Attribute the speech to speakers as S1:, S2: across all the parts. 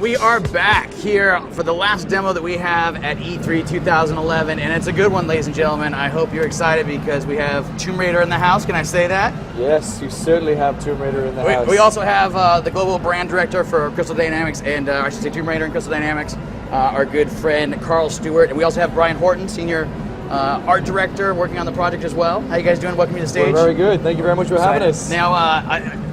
S1: we are back here for the last demo that we have at E3 2011, and it's a good one, ladies and gentlemen. I hope you're excited because we have Tomb Raider in the house. Can I say that?
S2: Yes, you certainly have Tomb Raider in the house.
S1: We also have the global brand director for Crystal Dynamics, and I should say Tomb Raider and Crystal Dynamics, our good friend Carl Stewart, and we also have Brian Horton, senior art director, working on the project as well. How you guys doing? Welcome to the stage.
S2: We're very good. Thank you very much for having us.
S1: Now,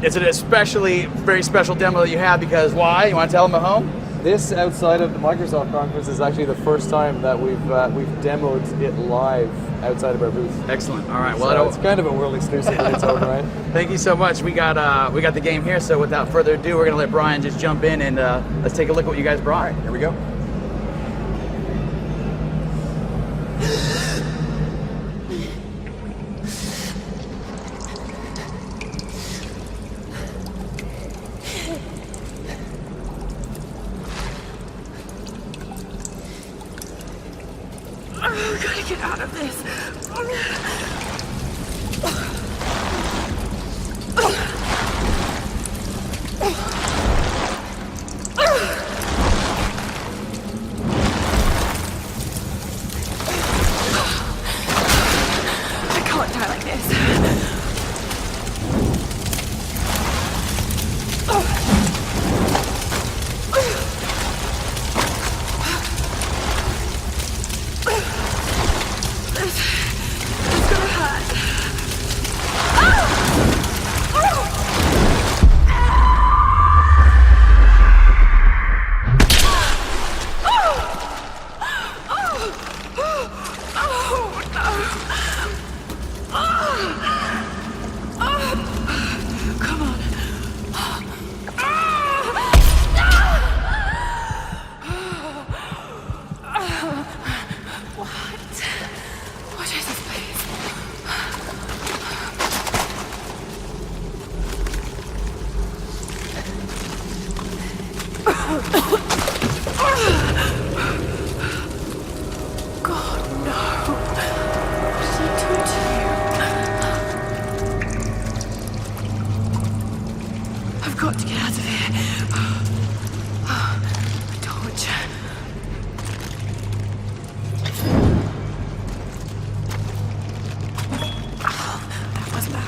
S1: it's an especially very special demo that you have because why? You want to tell them at home?
S2: This, outside of the Microsoft conference, is actually the first time that we've demoed it live outside of our booth.
S1: Excellent. All right. Well,
S2: so it's kind of a world exclusive in its own right.
S1: Thank you so much. We got the game here. So without further ado, we're gonna let Brian just jump in and let's take a look at what you guys brought.
S2: All right, here we go.
S3: Oh, gotta get out of this. I can't die like this. I've got to get out of here. A torch. That was loud.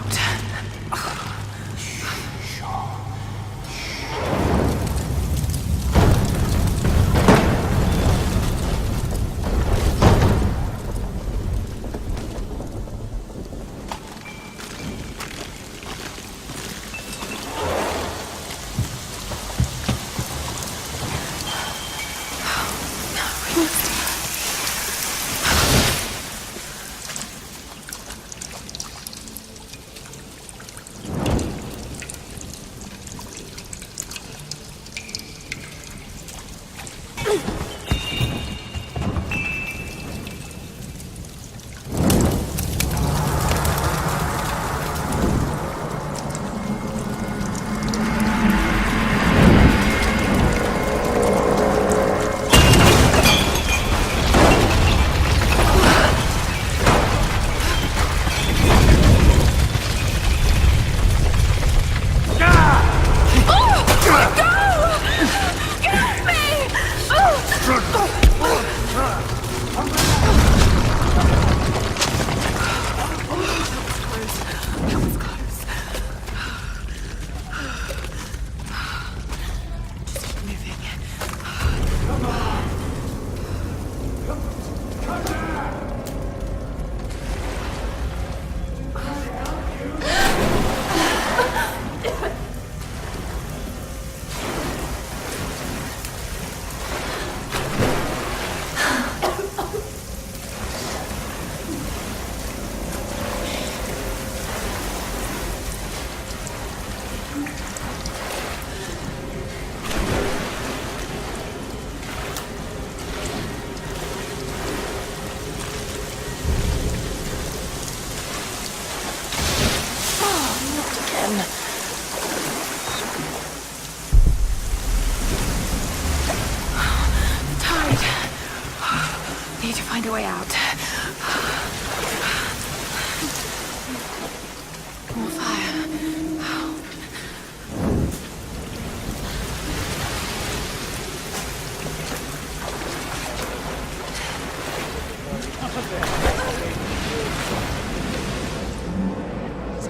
S3: Need to find a way out. More fire.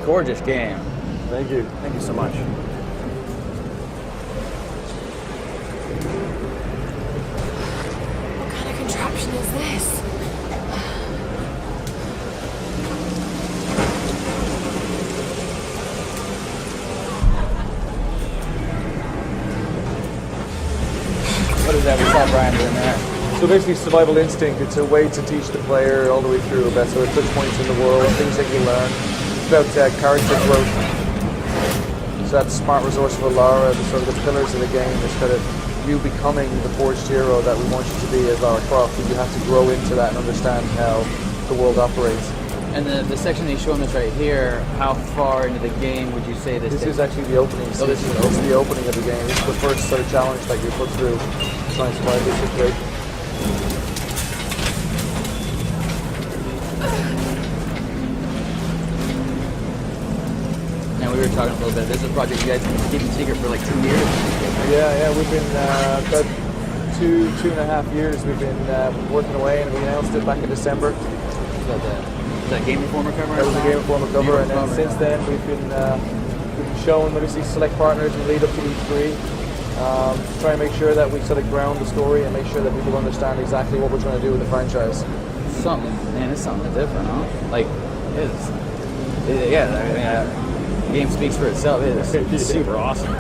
S1: gorgeous game.
S2: Thank you.
S1: Thank you so much.
S3: What kind of contraption is this?
S1: What is that? We saw Brian doing there.
S2: So basically, survival instinct. It's a way to teach the player all the way through about sort of touch points in the world, things that you learn. It's about character growth. So that's smart, resourceful Lara, the sort of the pillars of the game. Is kind of you becoming the forged hero that we want you to be as Lara Croft. And you have to grow into that and understand how the world operates.
S1: And the section that you're showing us right here, how far into the game would you say this
S2: This is actually the opening.
S1: Oh, this is the
S2: the opening of the game. This is the first sort of challenge that you put through to try and survive this situation.
S1: Now we were talking a little bit. This is a project you guys have been keeping secret for like 2 years.
S2: Yeah, we've been about 2.5 years. We've been working away, and we announced it back in December.
S1: Is that Game Informer cover?
S2: That was a Game Informer cover, and then
S1: Informer,
S2: since then we've been shown obviously select partners and lead up to E3. Try and make sure that we sort of ground the story and make sure that people understand exactly what we're trying to do with the franchise.
S1: It's something different, huh? Like, the game speaks for itself. It's super awesome.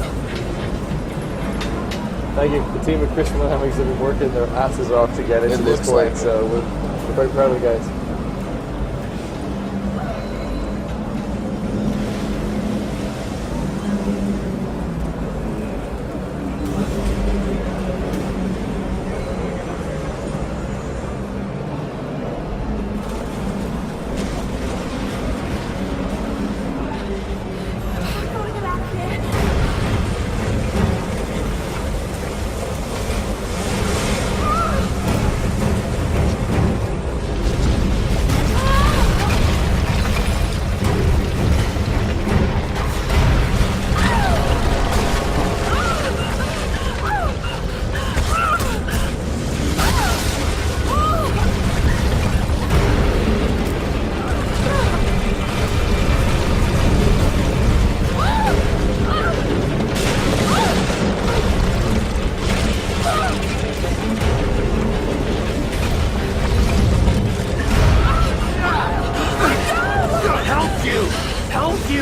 S2: Thank you. The team at Crystal Dynamics have been working their asses off to get into this point,
S1: like
S2: so we're very proud of the guys.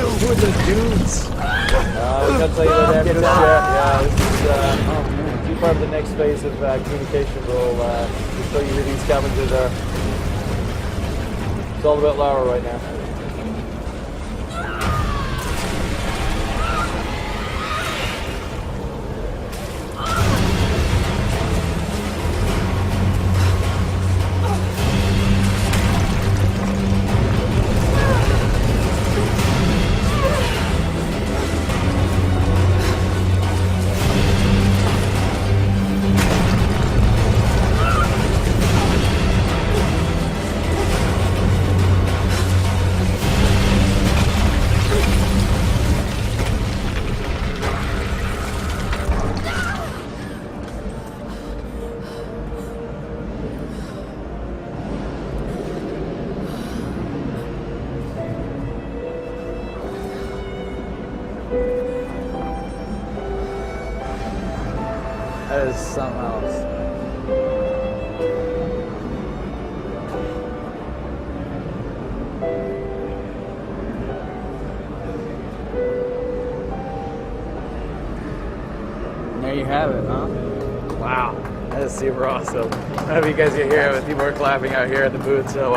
S1: Who are those dudes?
S2: We can't tell you that after this yet. Yeah, this is part of the next phase of communication. We'll show you who these scavengers are. It's all about Lara right now.
S1: That is something else. And there you have it, huh? Wow, that is super awesome. I hope you guys get here. People are clapping out here at the booth. So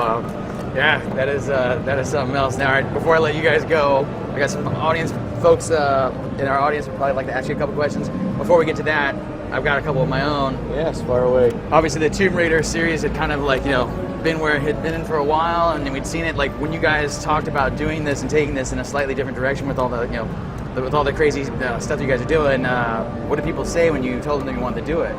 S1: yeah, that is something else. Now, all right, before I let you guys go, I got some audience folks in our audience would probably like to ask you a couple questions. Before we get to that, I've got a couple of my own.
S2: Yes, far away.
S1: Obviously, the Tomb Raider series had kind of like, been where it had been in for a while, and then we'd seen it like when you guys talked about doing this and taking this in a slightly different direction with all the, with all the crazy stuff you guys are doing. What did people say when you told them that you wanted to do it?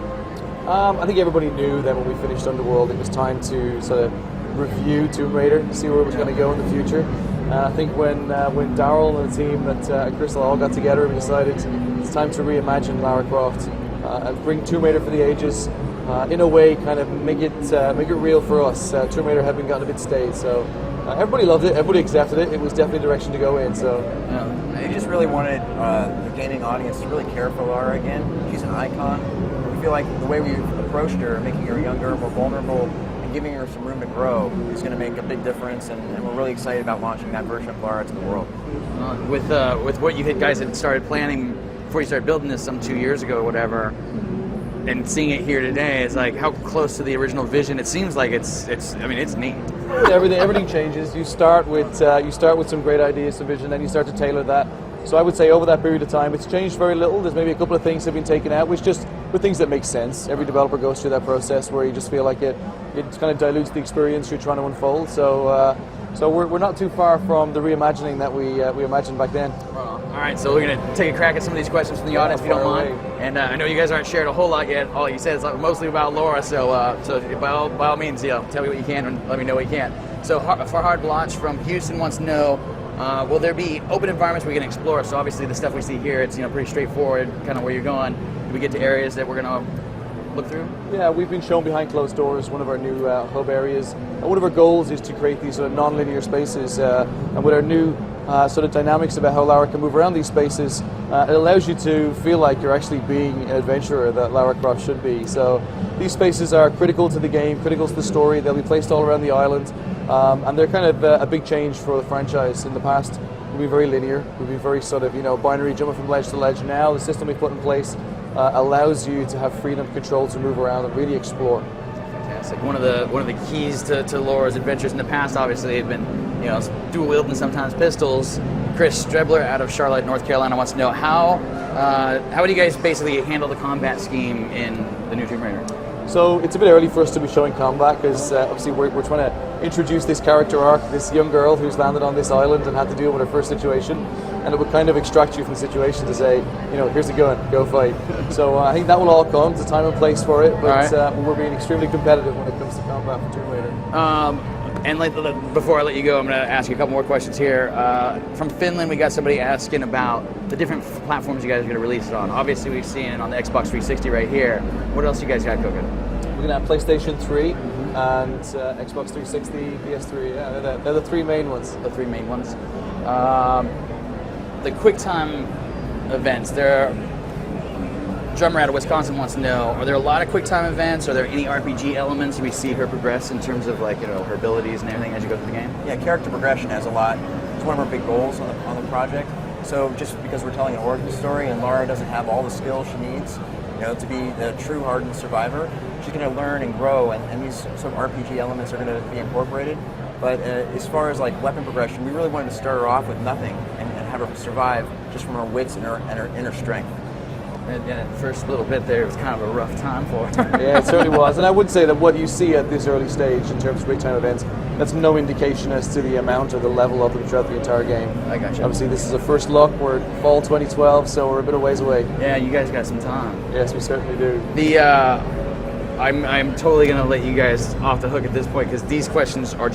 S2: I think everybody knew that when we finished Underworld, it was time to sort of review Tomb Raider, see where it was going to go in the future. I think when Daryl and the team at Crystal all got together, we decided it's time to reimagine Lara Croft and bring Tomb Raider for the ages. In a way, kind of make it real for us. Tomb Raider had been gotten a bit stale, so Everybody loved it. Everybody accepted it. It was definitely the direction to go in. So.
S4: They just really wanted the gaming audience to really care for Lara again. She's an icon. We feel like the way we approached her, making her younger, more vulnerable, and giving her some room to grow is going to make a big difference, and we're really excited about launching that version of Lara to the world.
S1: With what you guys had started planning before you started building this some 2 years ago or whatever, and seeing it here today, it's like how close to the original vision. It seems like it's neat.
S2: Everything changes. You start with some great ideas, some vision, then you start to tailor that. So I would say over that period of time, it's changed very little. There's maybe a couple of things that have been taken out, which just with things that make sense. Every developer goes through that process where you just feel like it kind of dilutes the experience you're trying to unfold. So we're not too far from the reimagining that we imagined back then.
S1: All right, so we're going to take a crack at some of these questions from the audience, if you don't mind. And I know you guys aren't shared a whole lot yet. All you said is mostly about Lara, so by all means, tell me what you can and let me know what you can't. So for Hard Launch from Houston wants to know, will there be open environments we can explore? So obviously the stuff we see here, it's pretty straightforward, kind of where you're going. Do we get to areas that we're going to look through?
S2: Yeah, we've been shown behind closed doors, one of our new hub areas. One of our goals is to create these sort of non-linear spaces, and with our new sort of dynamics about how Lara can move around these spaces, it allows you to feel like you're actually being an adventurer that Lara Croft should be. So these spaces are critical to the game, critical to the story. They'll be placed all around the island, and they're kind of a big change for the franchise. In the past, we've been very linear. We've been very sort of binary, jumping from ledge to ledge. Now the system we've put in place allows you to have freedom of control to move around and really explore.
S1: Fantastic. One of the keys to Lara's adventures in the past, obviously, have been dual wielding sometimes pistols. Chris Strebler out of Charlotte, North Carolina, wants to know how do you guys basically handle the combat scheme in the new Tomb Raider?
S2: So it's a bit early for us to be showing combat because obviously we're trying to introduce this character arc, this young girl who's landed on this island and had to deal with her first situation, and it would kind of extract you from the situation to say, here's a gun, go fight. So I think that will all come. There's a time and place for it, but we're being extremely competitive when it comes to combat for Tomb Raider.
S1: And before I let you go, I'm going to ask you a couple more questions here. From Finland, we got somebody asking about the different platforms you guys are going to release it on. Obviously, we've seen it on the Xbox 360 right here. What else you guys got cooking?
S2: We're going to have PlayStation 3 and Xbox 360, PS3. Yeah, they're the three main ones.
S1: The three main ones. The QuickTime events, Drummer out of Wisconsin wants to know, are there a lot of QuickTime events? Are there any RPG elements we see her progress in terms of her abilities and everything as you go through the game?
S4: Yeah, character progression has a lot. It's one of our big goals on the project. So just because we're telling an origin story and Lara doesn't have all the skills she needs, to be the true hardened survivor, she's going to learn and grow, and these sort of RPG elements are going to be incorporated. But as far as weapon progression, we really wanted to start her off with nothing and have her survive just from her wits and her inner strength.
S1: And the first little bit there was kind of a rough time for her.
S2: Yeah, it certainly was. And I would say that what you see at this early stage in terms of QuickTime events, that's no indication as to the amount or the level of them throughout the entire game.
S1: I got you.
S2: Obviously, this is a first look. We're fall 2012, so we're a bit of ways away.
S1: Yeah, you guys got some time.
S2: Yes, we certainly do.
S1: I'm totally going to let you guys off the hook at this point because these questions are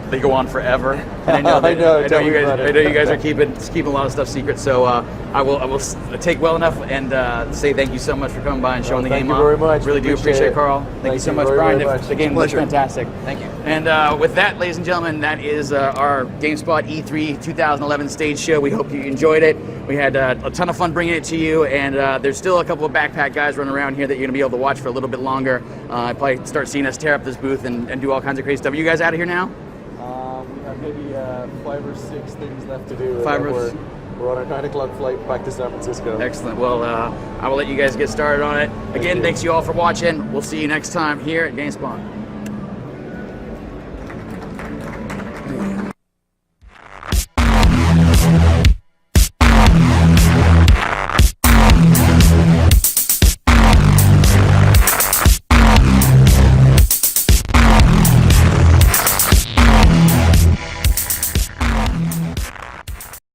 S1: they go on forever. And I know you guys are keeping a lot of stuff secret. So I will take well enough and say thank you so much for coming by and showing the game off.
S2: Thank you very much.
S1: Really do appreciate it, Carl. Thank you so much, Brian. The game was fantastic.
S4: Thank you.
S1: And with that, ladies and gentlemen, that is our GameSpot E3 2011 stage show. We hope you enjoyed it. We had a ton of fun bringing it to you, and there's still a couple of backpack guys running around here that you're going to be able to watch for a little bit longer. Probably start seeing us tear up this booth and do all kinds of crazy stuff. Are you guys out of here now?
S2: We have maybe 5 or 6 things left to do. We're on our 9 o'clock flight back to San Francisco.
S1: Excellent. Well, I will let you guys get started on it. Again, thanks you all for watching. We'll see you next time here at GameSpot.